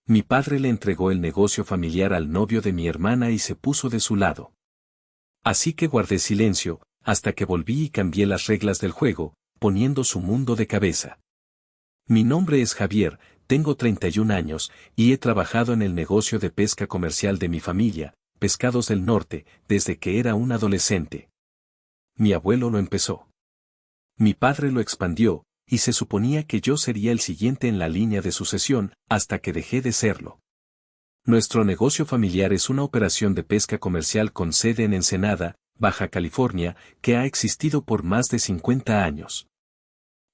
Mi padre le entregó el negocio familiar al novio de mi hermana y se puso de su lado. Así que guardé silencio, hasta que volví y cambié las reglas del juego, poniendo su mundo de cabeza. Mi nombre es Javier, tengo 31 años, y he trabajado en el negocio de pesca comercial de mi familia, Pescados del Norte, desde que era un adolescente. Mi abuelo lo empezó. Mi padre lo expandió, y se suponía que yo sería el siguiente en la línea de sucesión, hasta que dejé de serlo. Nuestro negocio familiar es una operación de pesca comercial con sede en Ensenada, Baja California, que ha existido por más de 50 años.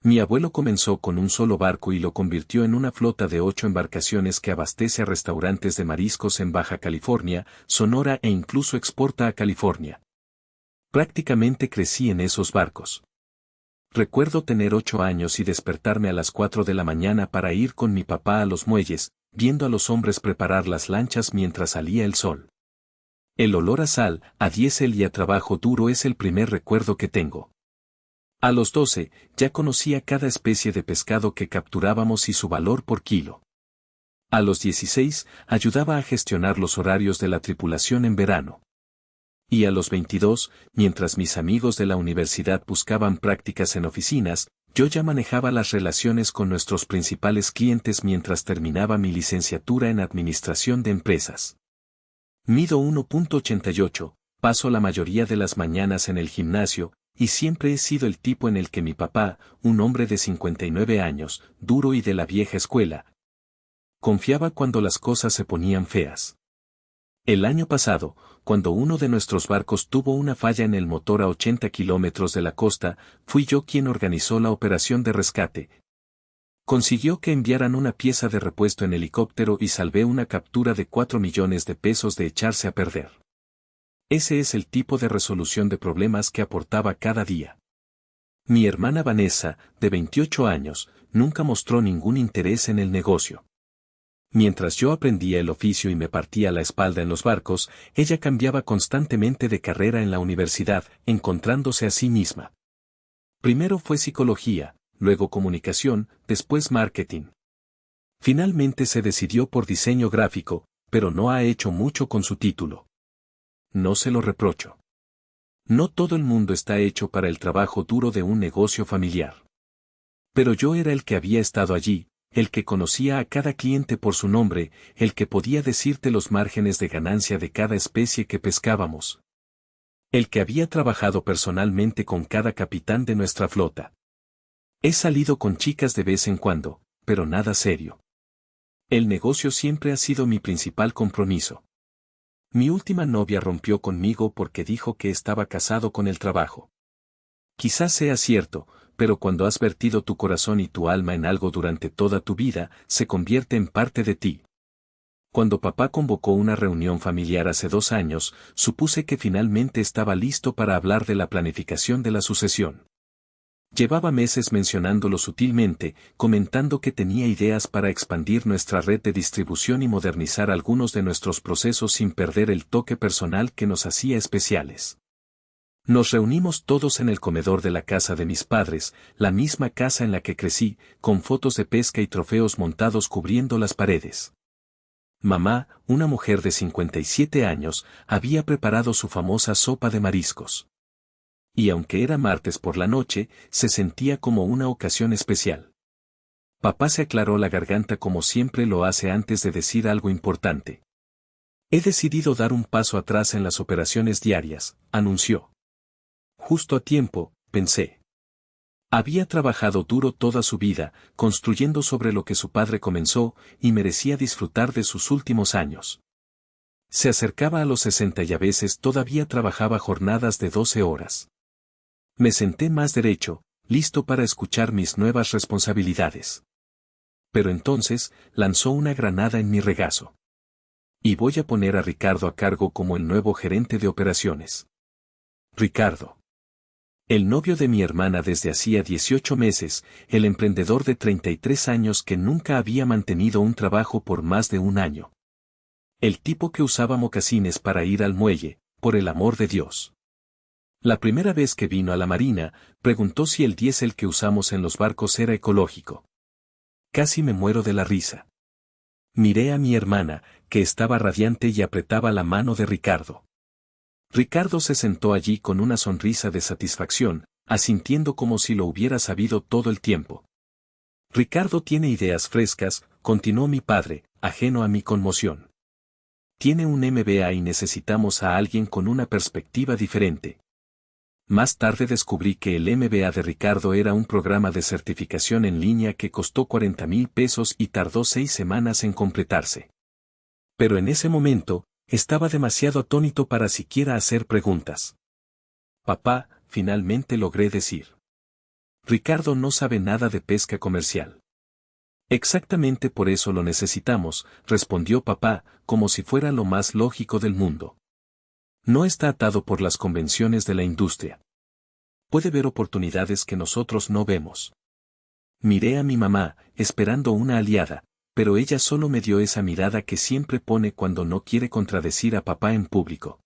Mi abuelo comenzó con un solo barco y lo convirtió en una flota de 8 embarcaciones que abastece a restaurantes de mariscos en Baja California, Sonora e incluso exporta a California. Prácticamente crecí en esos barcos. Recuerdo tener 8 años y despertarme a las 4 de la mañana para ir con mi papá a los muelles, viendo a los hombres preparar las lanchas mientras salía el sol. El olor a sal, a diésel y a trabajo duro es el primer recuerdo que tengo. A los 12, ya conocía cada especie de pescado que capturábamos y su valor por kilo. A los 16, ayudaba a gestionar los horarios de la tripulación en verano. Y a los 22, mientras mis amigos de la universidad buscaban prácticas en oficinas, yo ya manejaba las relaciones con nuestros principales clientes mientras terminaba mi licenciatura en Administración de Empresas. Mido 1.88, paso la mayoría de las mañanas en el gimnasio, y siempre he sido el tipo en el que mi papá, un hombre de 59 años, duro y de la vieja escuela, confiaba cuando las cosas se ponían feas. El año pasado, cuando uno de nuestros barcos tuvo una falla en el motor a 80 kilómetros de la costa, fui yo quien organizó la operación de rescate. Consiguió que enviaran una pieza de repuesto en helicóptero y salvé una captura de 4 millones de pesos de echarse a perder. Ese es el tipo de resolución de problemas que aportaba cada día. Mi hermana Vanessa, de 28 años, nunca mostró ningún interés en el negocio. Mientras yo aprendía el oficio y me partía la espalda en los barcos, ella cambiaba constantemente de carrera en la universidad, encontrándose a sí misma. Primero fue psicología, luego comunicación, después marketing. Finalmente se decidió por diseño gráfico, pero no ha hecho mucho con su título. No se lo reprocho. No todo el mundo está hecho para el trabajo duro de un negocio familiar. Pero yo era el que había estado allí, el que conocía a cada cliente por su nombre, el que podía decirte los márgenes de ganancia de cada especie que pescábamos. El que había trabajado personalmente con cada capitán de nuestra flota. He salido con chicas de vez en cuando, pero nada serio. El negocio siempre ha sido mi principal compromiso. Mi última novia rompió conmigo porque dijo que estaba casado con el trabajo. Quizás sea cierto, pero cuando has vertido tu corazón y tu alma en algo durante toda tu vida, se convierte en parte de ti. Cuando papá convocó una reunión familiar hace 2 años, supuse que finalmente estaba listo para hablar de la planificación de la sucesión. Llevaba meses mencionándolo sutilmente, comentando que tenía ideas para expandir nuestra red de distribución y modernizar algunos de nuestros procesos sin perder el toque personal que nos hacía especiales. Nos reunimos todos en el comedor de la casa de mis padres, la misma casa en la que crecí, con fotos de pesca y trofeos montados cubriendo las paredes. Mamá, una mujer de 57 años, había preparado su famosa sopa de mariscos. Y aunque era martes por la noche, se sentía como una ocasión especial. Papá se aclaró la garganta como siempre lo hace antes de decir algo importante. He decidido dar un paso atrás en las operaciones diarias, anunció. Justo a tiempo, pensé. Había trabajado duro toda su vida, construyendo sobre lo que su padre comenzó, y merecía disfrutar de sus últimos años. Se acercaba a los 60 y a veces todavía trabajaba jornadas de 12 horas. Me senté más derecho, listo para escuchar mis nuevas responsabilidades. Pero entonces, lanzó una granada en mi regazo. Y voy a poner a Ricardo a cargo como el nuevo gerente de operaciones. Ricardo. El novio de mi hermana desde hacía 18 meses, el emprendedor de 33 años que nunca había mantenido un trabajo por más de 1 año. El tipo que usaba mocasines para ir al muelle, por el amor de Dios. La primera vez que vino a la marina, preguntó si el diésel que usamos en los barcos era ecológico. Casi me muero de la risa. Miré a mi hermana, que estaba radiante y apretaba la mano de Ricardo. Ricardo se sentó allí con una sonrisa de satisfacción, asintiendo como si lo hubiera sabido todo el tiempo. Ricardo tiene ideas frescas, continuó mi padre, ajeno a mi conmoción. Tiene un MBA y necesitamos a alguien con una perspectiva diferente. Más tarde descubrí que el MBA de Ricardo era un programa de certificación en línea que costó 40,000 pesos y tardó 6 semanas en completarse. Pero en ese momento, estaba demasiado atónito para siquiera hacer preguntas. Papá, finalmente logré decir. Ricardo no sabe nada de pesca comercial. Exactamente por eso lo necesitamos, respondió papá, como si fuera lo más lógico del mundo. No está atado por las convenciones de la industria. Puede ver oportunidades que nosotros no vemos. Miré a mi mamá, esperando una aliada, pero ella solo me dio esa mirada que siempre pone cuando no quiere contradecir a papá en público.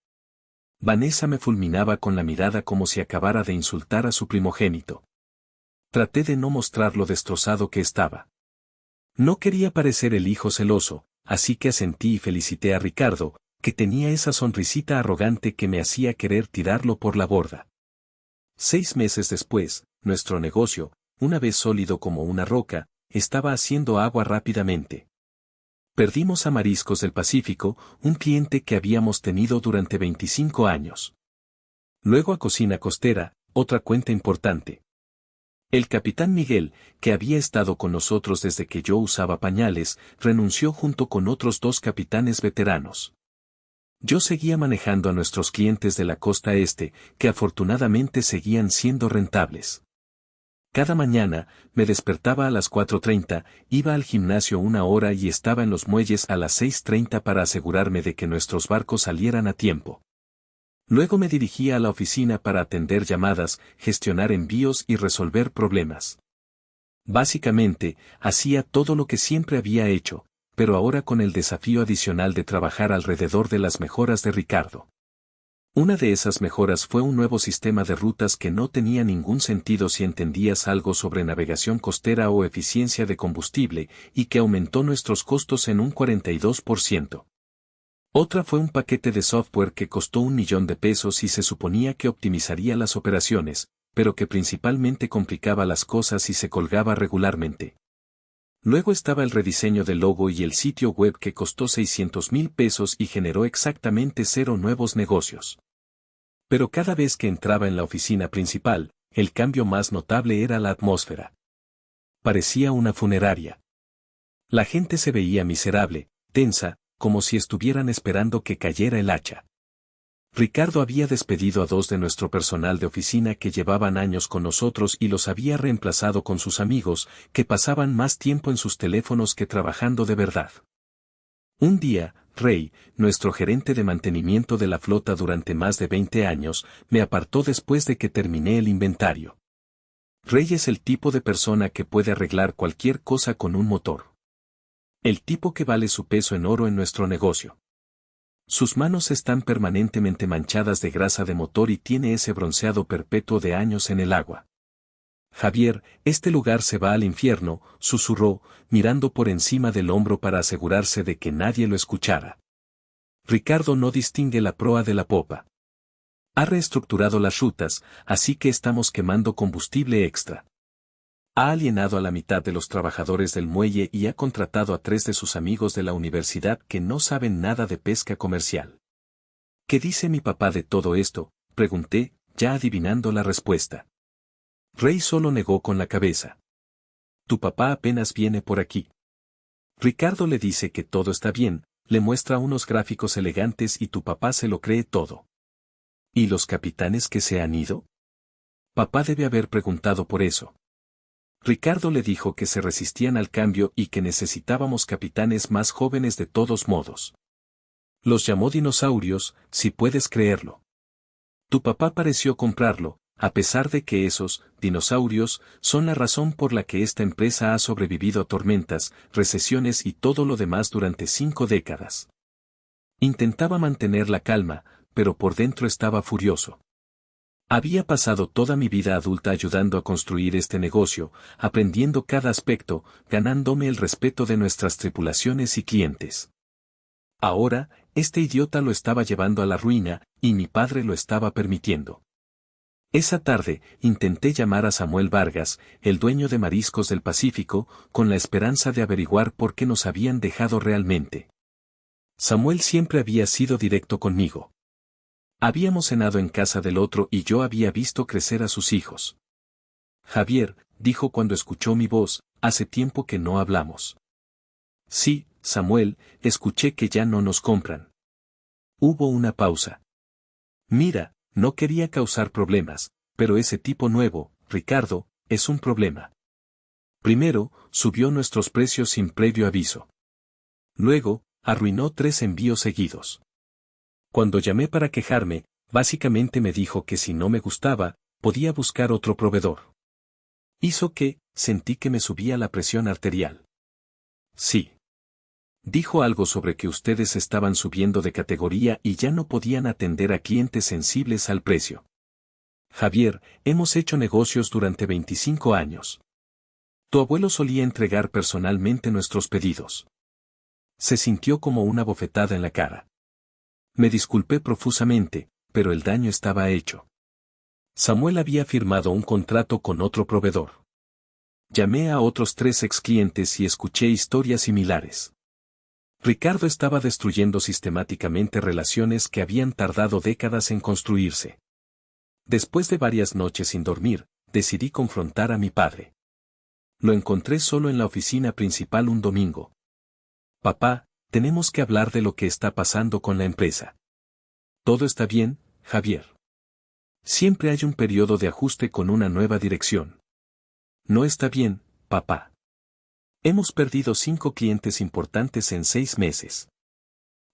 Vanessa me fulminaba con la mirada como si acabara de insultar a su primogénito. Traté de no mostrar lo destrozado que estaba. No quería parecer el hijo celoso, así que asentí y felicité a Ricardo, que tenía esa sonrisita arrogante que me hacía querer tirarlo por la borda. 6 meses después, nuestro negocio, una vez sólido como una roca, estaba haciendo agua rápidamente. Perdimos a Mariscos del Pacífico, un cliente que habíamos tenido durante 25 años. Luego a Cocina Costera, otra cuenta importante. El capitán Miguel, que había estado con nosotros desde que yo usaba pañales, renunció junto con otros 2 capitanes veteranos. Yo seguía manejando a nuestros clientes de la costa este, que afortunadamente seguían siendo rentables. Cada mañana, me despertaba a las 4:30, iba al gimnasio 1 hora y estaba en los muelles a las 6:30 para asegurarme de que nuestros barcos salieran a tiempo. Luego me dirigía a la oficina para atender llamadas, gestionar envíos y resolver problemas. Básicamente, hacía todo lo que siempre había hecho, pero ahora con el desafío adicional de trabajar alrededor de las mejoras de Ricardo. Una de esas mejoras fue un nuevo sistema de rutas que no tenía ningún sentido si entendías algo sobre navegación costera o eficiencia de combustible, y que aumentó nuestros costos en un 42%. Otra fue un paquete de software que costó 1,000,000 de pesos y se suponía que optimizaría las operaciones, pero que principalmente complicaba las cosas y se colgaba regularmente. Luego estaba el rediseño del logo y el sitio web que costó 600,000 pesos y generó exactamente 0 nuevos negocios. Pero cada vez que entraba en la oficina principal, el cambio más notable era la atmósfera. Parecía una funeraria. La gente se veía miserable, tensa, como si estuvieran esperando que cayera el hacha. Ricardo había despedido a 2 de nuestro personal de oficina que llevaban años con nosotros y los había reemplazado con sus amigos, que pasaban más tiempo en sus teléfonos que trabajando de verdad. Un día, Rey, nuestro gerente de mantenimiento de la flota durante más de 20 años, me apartó después de que terminé el inventario. Rey es el tipo de persona que puede arreglar cualquier cosa con un motor. El tipo que vale su peso en oro en nuestro negocio. Sus manos están permanentemente manchadas de grasa de motor y tiene ese bronceado perpetuo de años en el agua. Javier, este lugar se va al infierno, susurró, mirando por encima del hombro para asegurarse de que nadie lo escuchara. Ricardo no distingue la proa de la popa. Ha reestructurado las rutas, así que estamos quemando combustible extra. Ha alienado a la mitad de los trabajadores del muelle y ha contratado a 3 de sus amigos de la universidad que no saben nada de pesca comercial. ¿Qué dice mi papá de todo esto?, pregunté, ya adivinando la respuesta. Rey solo negó con la cabeza. Tu papá apenas viene por aquí. Ricardo le dice que todo está bien, le muestra unos gráficos elegantes y tu papá se lo cree todo. ¿Y los capitanes que se han ido? Papá debe haber preguntado por eso. Ricardo le dijo que se resistían al cambio y que necesitábamos capitanes más jóvenes de todos modos. Los llamó dinosaurios, si puedes creerlo. Tu papá pareció comprarlo, a pesar de que esos dinosaurios son la razón por la que esta empresa ha sobrevivido a tormentas, recesiones y todo lo demás durante 5 décadas. Intentaba mantener la calma, pero por dentro estaba furioso. Había pasado toda mi vida adulta ayudando a construir este negocio, aprendiendo cada aspecto, ganándome el respeto de nuestras tripulaciones y clientes. Ahora, este idiota lo estaba llevando a la ruina, y mi padre lo estaba permitiendo. Esa tarde, intenté llamar a Samuel Vargas, el dueño de Mariscos del Pacífico, con la esperanza de averiguar por qué nos habían dejado realmente. Samuel siempre había sido directo conmigo. Habíamos cenado en casa del otro y yo había visto crecer a sus hijos. Javier, dijo cuando escuchó mi voz, hace tiempo que no hablamos. Sí, Samuel, escuché que ya no nos compran. Hubo una pausa. Mira, no quería causar problemas, pero ese tipo nuevo, Ricardo, es un problema. Primero, subió nuestros precios sin previo aviso. Luego, arruinó 3 envíos seguidos. Cuando llamé para quejarme, básicamente me dijo que si no me gustaba, podía buscar otro proveedor. Hizo que, sentí que me subía la presión arterial. Sí. Dijo algo sobre que ustedes estaban subiendo de categoría y ya no podían atender a clientes sensibles al precio. Javier, hemos hecho negocios durante 25 años. Tu abuelo solía entregar personalmente nuestros pedidos. Se sintió como una bofetada en la cara. Me disculpé profusamente, pero el daño estaba hecho. Samuel había firmado un contrato con otro proveedor. Llamé a otros 3 ex clientes y escuché historias similares. Ricardo estaba destruyendo sistemáticamente relaciones que habían tardado décadas en construirse. Después de varias noches sin dormir, decidí confrontar a mi padre. Lo encontré solo en la oficina principal un domingo. Papá, tenemos que hablar de lo que está pasando con la empresa. Todo está bien, Javier. Siempre hay un periodo de ajuste con una nueva dirección. No está bien, papá. Hemos perdido 5 clientes importantes en 6 meses.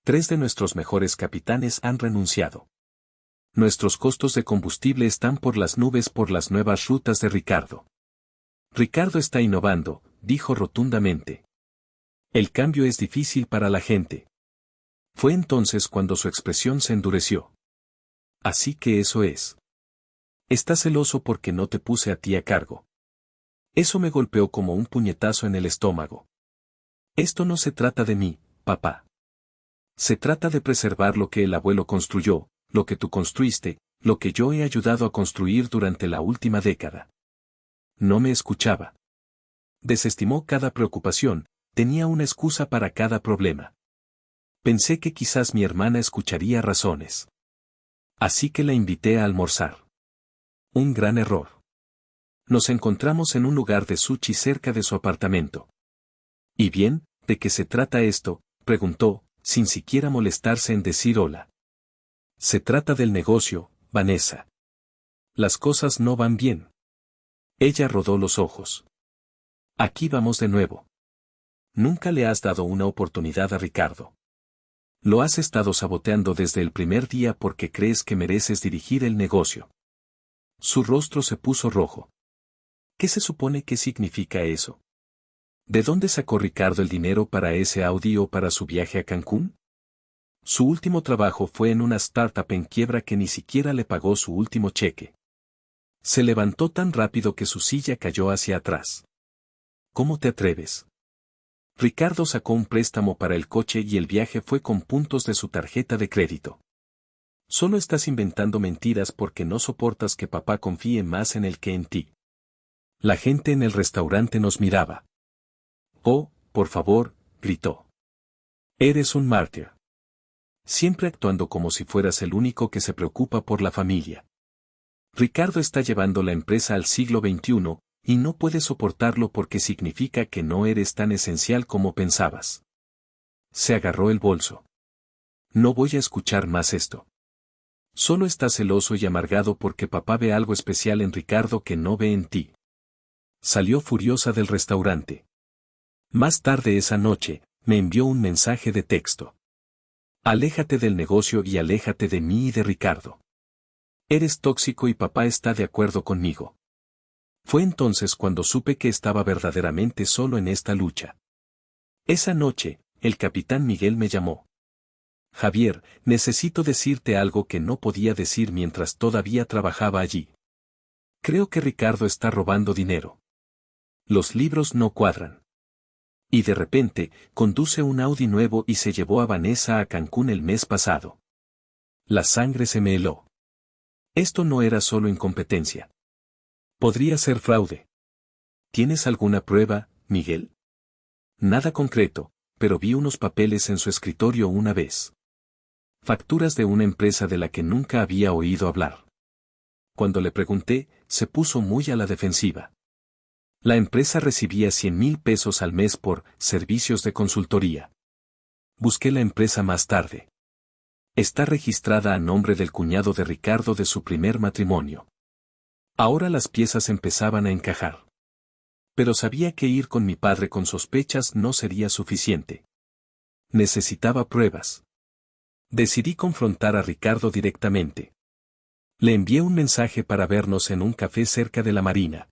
3 de nuestros mejores capitanes han renunciado. Nuestros costos de combustible están por las nubes por las nuevas rutas de Ricardo. Ricardo está innovando, dijo rotundamente. El cambio es difícil para la gente. Fue entonces cuando su expresión se endureció. Así que eso es. Está celoso porque no te puse a ti a cargo. Eso me golpeó como un puñetazo en el estómago. Esto no se trata de mí, papá. Se trata de preservar lo que el abuelo construyó, lo que tú construiste, lo que yo he ayudado a construir durante la última década. No me escuchaba. Desestimó cada preocupación, tenía una excusa para cada problema. Pensé que quizás mi hermana escucharía razones. Así que la invité a almorzar. Un gran error. Nos encontramos en un lugar de sushi cerca de su apartamento. ¿Y bien, de qué se trata esto?, preguntó, sin siquiera molestarse en decir hola. Se trata del negocio, Vanessa. Las cosas no van bien. Ella rodó los ojos. Aquí vamos de nuevo. Nunca le has dado una oportunidad a Ricardo. Lo has estado saboteando desde el primer día porque crees que mereces dirigir el negocio. Su rostro se puso rojo. ¿Qué se supone que significa eso? ¿De dónde sacó Ricardo el dinero para ese Audi o para su viaje a Cancún? Su último trabajo fue en una startup en quiebra que ni siquiera le pagó su último cheque. Se levantó tan rápido que su silla cayó hacia atrás. ¿Cómo te atreves? Ricardo sacó un préstamo para el coche y el viaje fue con puntos de su tarjeta de crédito. Solo estás inventando mentiras porque no soportas que papá confíe más en él que en ti. La gente en el restaurante nos miraba. Oh, por favor, gritó. Eres un mártir. Siempre actuando como si fueras el único que se preocupa por la familia. Ricardo está llevando la empresa al siglo XXI, y no puedes soportarlo porque significa que no eres tan esencial como pensabas. Se agarró el bolso. No voy a escuchar más esto. Solo estás celoso y amargado porque papá ve algo especial en Ricardo que no ve en ti. Salió furiosa del restaurante. Más tarde esa noche, me envió un mensaje de texto. Aléjate del negocio y aléjate de mí y de Ricardo. Eres tóxico y papá está de acuerdo conmigo. Fue entonces cuando supe que estaba verdaderamente solo en esta lucha. Esa noche, el capitán Miguel me llamó. Javier, necesito decirte algo que no podía decir mientras todavía trabajaba allí. Creo que Ricardo está robando dinero. Los libros no cuadran. Y de repente, conduce un Audi nuevo y se llevó a Vanessa a Cancún el mes pasado. La sangre se me heló. Esto no era solo incompetencia. Podría ser fraude. ¿Tienes alguna prueba, Miguel? Nada concreto, pero vi unos papeles en su escritorio una vez. Facturas de una empresa de la que nunca había oído hablar. Cuando le pregunté, se puso muy a la defensiva. La empresa recibía 100,000 pesos al mes por servicios de consultoría. Busqué la empresa más tarde. Está registrada a nombre del cuñado de Ricardo de su primer matrimonio. Ahora las piezas empezaban a encajar. Pero sabía que ir con mi padre con sospechas no sería suficiente. Necesitaba pruebas. Decidí confrontar a Ricardo directamente. Le envié un mensaje para vernos en un café cerca de la marina.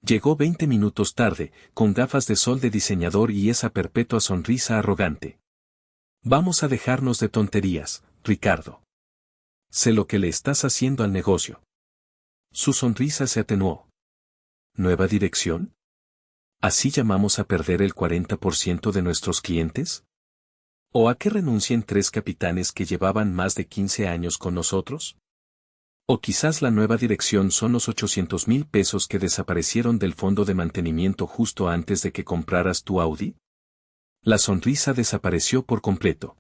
Llegó 20 minutos tarde, con gafas de sol de diseñador y esa perpetua sonrisa arrogante. Vamos a dejarnos de tonterías, Ricardo. Sé lo que le estás haciendo al negocio. Su sonrisa se atenuó. ¿Nueva dirección? ¿Así llamamos a perder el 40% de nuestros clientes? ¿O a que renuncien 3 capitanes que llevaban más de 15 años con nosotros? O quizás la nueva dirección son los 800,000 pesos que desaparecieron del fondo de mantenimiento justo antes de que compraras tu Audi. La sonrisa desapareció por completo.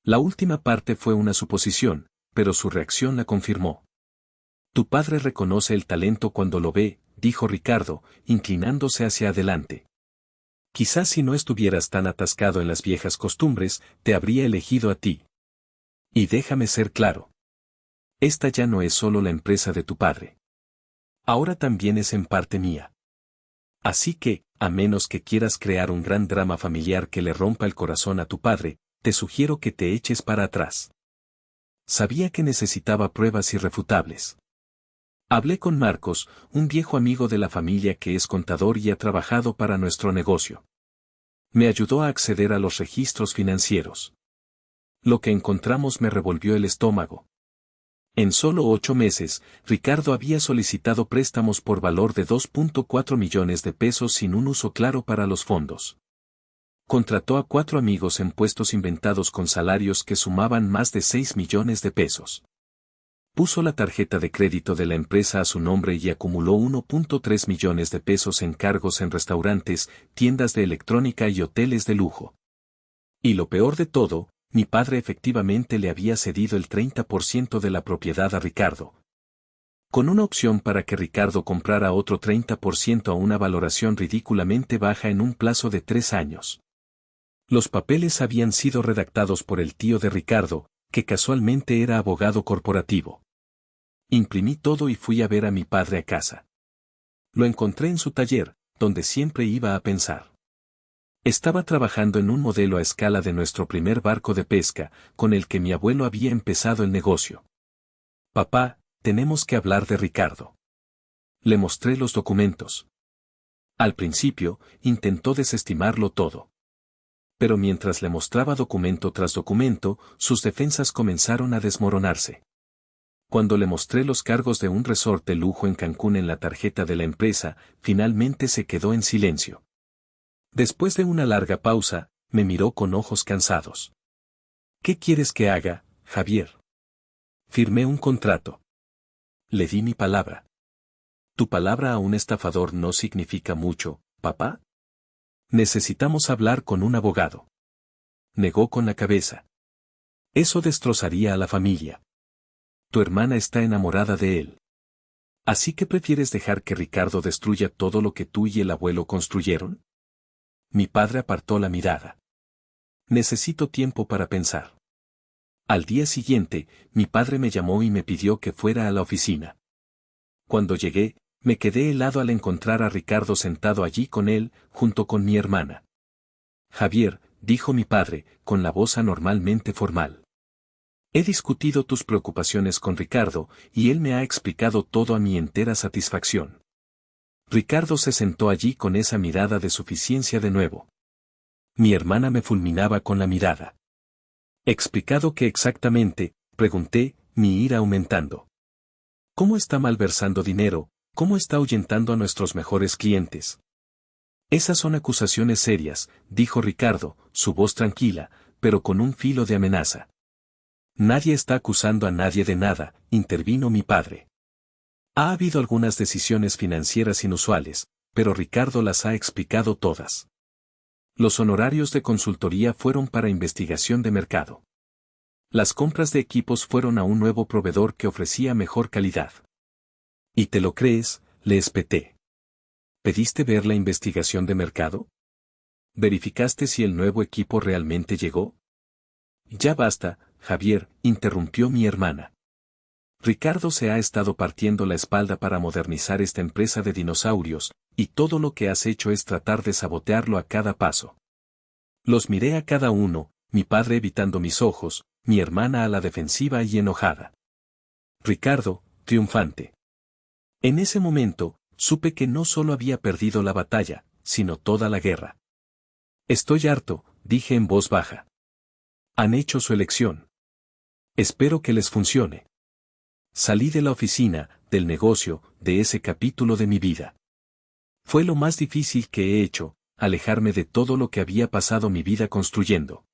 La última parte fue una suposición, pero su reacción la confirmó. Tu padre reconoce el talento cuando lo ve, dijo Ricardo, inclinándose hacia adelante. Quizás si no estuvieras tan atascado en las viejas costumbres, te habría elegido a ti. Y déjame ser claro. Esta ya no es solo la empresa de tu padre. Ahora también es en parte mía. Así que, a menos que quieras crear un gran drama familiar que le rompa el corazón a tu padre, te sugiero que te eches para atrás. Sabía que necesitaba pruebas irrefutables. Hablé con Marcos, un viejo amigo de la familia que es contador y ha trabajado para nuestro negocio. Me ayudó a acceder a los registros financieros. Lo que encontramos me revolvió el estómago. En solo 8 meses, Ricardo había solicitado préstamos por valor de 2.4 millones de pesos sin un uso claro para los fondos. Contrató a 4 amigos en puestos inventados con salarios que sumaban más de 6 millones de pesos. Puso la tarjeta de crédito de la empresa a su nombre y acumuló 1.3 millones de pesos en cargos en restaurantes, tiendas de electrónica y hoteles de lujo. Y lo peor de todo, mi padre efectivamente le había cedido el 30% de la propiedad a Ricardo. Con una opción para que Ricardo comprara otro 30% a una valoración ridículamente baja en un plazo de 3 años. Los papeles habían sido redactados por el tío de Ricardo, que casualmente era abogado corporativo. Imprimí todo y fui a ver a mi padre a casa. Lo encontré en su taller, donde siempre iba a pensar. Estaba trabajando en un modelo a escala de nuestro primer barco de pesca, con el que mi abuelo había empezado el negocio. Papá, tenemos que hablar de Ricardo. Le mostré los documentos. Al principio, intentó desestimarlo todo. Pero mientras le mostraba documento tras documento, sus defensas comenzaron a desmoronarse. Cuando le mostré los cargos de un resort de lujo en Cancún en la tarjeta de la empresa, finalmente se quedó en silencio. Después de una larga pausa, me miró con ojos cansados. ¿Qué quieres que haga, Javier? Firmé un contrato. Le di mi palabra. ¿Tu palabra a un estafador no significa mucho, papá? Necesitamos hablar con un abogado. Negó con la cabeza. Eso destrozaría a la familia. Tu hermana está enamorada de él. ¿Así que prefieres dejar que Ricardo destruya todo lo que tú y el abuelo construyeron? Mi padre apartó la mirada. Necesito tiempo para pensar. Al día siguiente, mi padre me llamó y me pidió que fuera a la oficina. Cuando llegué, me quedé helado al encontrar a Ricardo sentado allí con él, junto con mi hermana. Javier, dijo mi padre, con la voz anormalmente formal. He discutido tus preocupaciones con Ricardo, y él me ha explicado todo a mi entera satisfacción. Ricardo se sentó allí con esa mirada de suficiencia de nuevo. Mi hermana me fulminaba con la mirada. ¿Explicado qué exactamente?, pregunté, mi ira aumentando. ¿Cómo está malversando dinero? ¿Cómo está ahuyentando a nuestros mejores clientes? Esas son acusaciones serias, dijo Ricardo, su voz tranquila, pero con un filo de amenaza. Nadie está acusando a nadie de nada, intervino mi padre. Ha habido algunas decisiones financieras inusuales, pero Ricardo las ha explicado todas. Los honorarios de consultoría fueron para investigación de mercado. Las compras de equipos fueron a un nuevo proveedor que ofrecía mejor calidad. ¿Y te lo crees?, le espeté. ¿Pediste ver la investigación de mercado? ¿Verificaste si el nuevo equipo realmente llegó? Ya basta, Javier, interrumpió mi hermana. Ricardo se ha estado partiendo la espalda para modernizar esta empresa de dinosaurios, y todo lo que has hecho es tratar de sabotearlo a cada paso. Los miré a cada uno, mi padre evitando mis ojos, mi hermana a la defensiva y enojada. Ricardo, triunfante. En ese momento, supe que no solo había perdido la batalla, sino toda la guerra. Estoy harto, dije en voz baja. Han hecho su elección. Espero que les funcione. Salí de la oficina, del negocio, de ese capítulo de mi vida. Fue lo más difícil que he hecho, alejarme de todo lo que había pasado mi vida construyendo.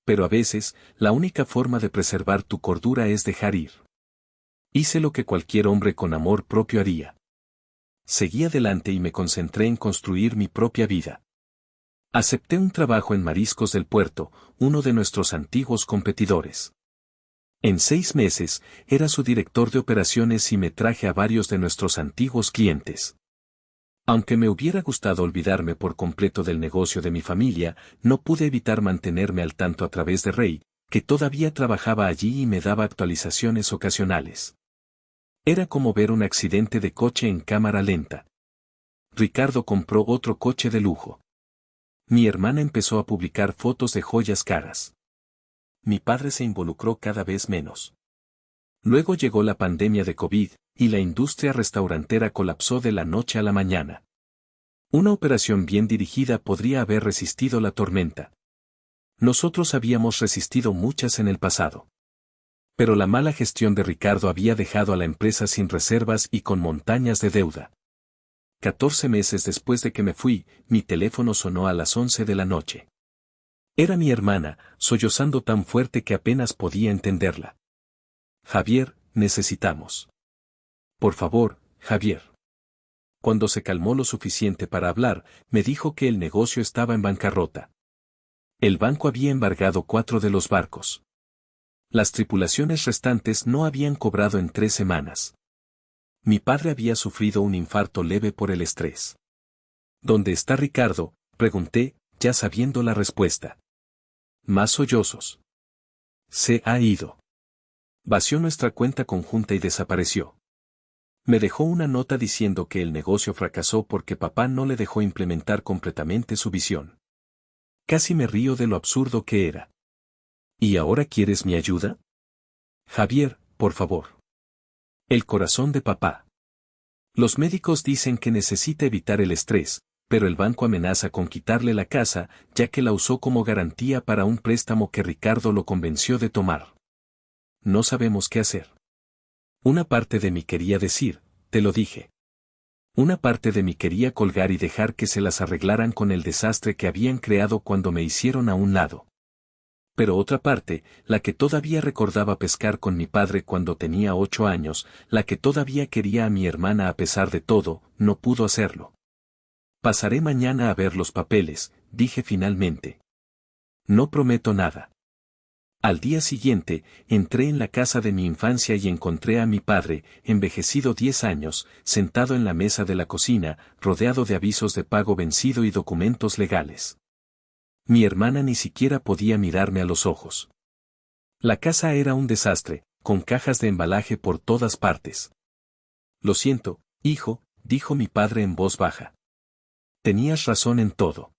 Pero a veces, la única forma de preservar tu cordura es dejar ir. Hice lo que cualquier hombre con amor propio haría. Seguí adelante y me concentré en construir mi propia vida. Acepté un trabajo en Mariscos del Puerto, uno de nuestros antiguos competidores. En 6 meses, era su director de operaciones y me traje a varios de nuestros antiguos clientes. Aunque me hubiera gustado olvidarme por completo del negocio de mi familia, no pude evitar mantenerme al tanto a través de Rey, que todavía trabajaba allí y me daba actualizaciones ocasionales. Era como ver un accidente de coche en cámara lenta. Ricardo compró otro coche de lujo. Mi hermana empezó a publicar fotos de joyas caras. Mi padre se involucró cada vez menos. Luego llegó la pandemia de COVID, y la industria restaurantera colapsó de la noche a la mañana. Una operación bien dirigida podría haber resistido la tormenta. Nosotros habíamos resistido muchas en el pasado. Pero la mala gestión de Ricardo había dejado a la empresa sin reservas y con montañas de deuda. 14 meses después de que me fui, mi teléfono sonó a las 11 de la noche. Era mi hermana, sollozando tan fuerte que apenas podía entenderla. Javier, necesitamos. Por favor, Javier. Cuando se calmó lo suficiente para hablar, me dijo que el negocio estaba en bancarrota. El banco había embargado 4 de los barcos. Las tripulaciones restantes no habían cobrado en 3 semanas. Mi padre había sufrido un infarto leve por el estrés. ¿Dónde está Ricardo?, pregunté, ya sabiendo la respuesta. Más sollozos. Se ha ido. Vació nuestra cuenta conjunta y desapareció. Me dejó una nota diciendo que el negocio fracasó porque papá no le dejó implementar completamente su visión. Casi me río de lo absurdo que era. ¿Y ahora quieres mi ayuda? Javier, por favor. El corazón de papá. Los médicos dicen que necesita evitar el estrés, pero el banco amenaza con quitarle la casa, ya que la usó como garantía para un préstamo que Ricardo lo convenció de tomar. No sabemos qué hacer. Una parte de mí quería decir, te lo dije. Una parte de mí quería colgar y dejar que se las arreglaran con el desastre que habían creado cuando me hicieron a un lado. Pero otra parte, la que todavía recordaba pescar con mi padre cuando tenía 8 años, la que todavía quería a mi hermana a pesar de todo, no pudo hacerlo. Pasaré mañana a ver los papeles, dije finalmente. No prometo nada. Al día siguiente, entré en la casa de mi infancia y encontré a mi padre, envejecido 10 años, sentado en la mesa de la cocina, rodeado de avisos de pago vencido y documentos legales. Mi hermana ni siquiera podía mirarme a los ojos. La casa era un desastre, con cajas de embalaje por todas partes. Lo siento, hijo, dijo mi padre en voz baja. Tenías razón en todo.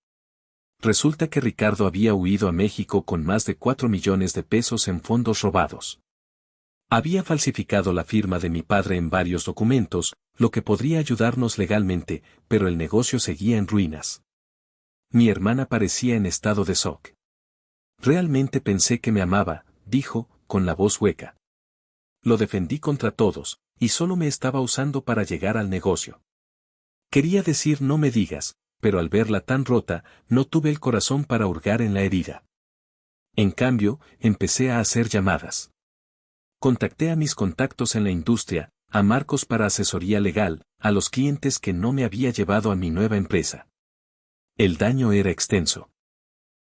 Resulta que Ricardo había huido a México con más de 4 millones de pesos en fondos robados. Había falsificado la firma de mi padre en varios documentos, lo que podría ayudarnos legalmente, pero el negocio seguía en ruinas. Mi hermana parecía en estado de shock. Realmente pensé que me amaba, dijo, con la voz hueca. Lo defendí contra todos, y solo me estaba usando para llegar al negocio. Quería decir no me digas, pero al verla tan rota, no tuve el corazón para hurgar en la herida. En cambio, empecé a hacer llamadas. Contacté a mis contactos en la industria, a Marcos para asesoría legal, a los clientes que no me había llevado a mi nueva empresa. El daño era extenso.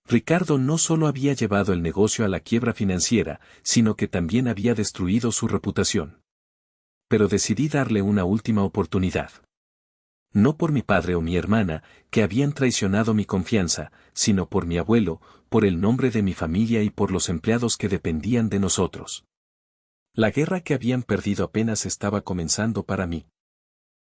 Ricardo no solo había llevado el negocio a la quiebra financiera, sino que también había destruido su reputación. Pero decidí darle una última oportunidad. No por mi padre o mi hermana, que habían traicionado mi confianza, sino por mi abuelo, por el nombre de mi familia y por los empleados que dependían de nosotros. La guerra que habían perdido apenas estaba comenzando para mí.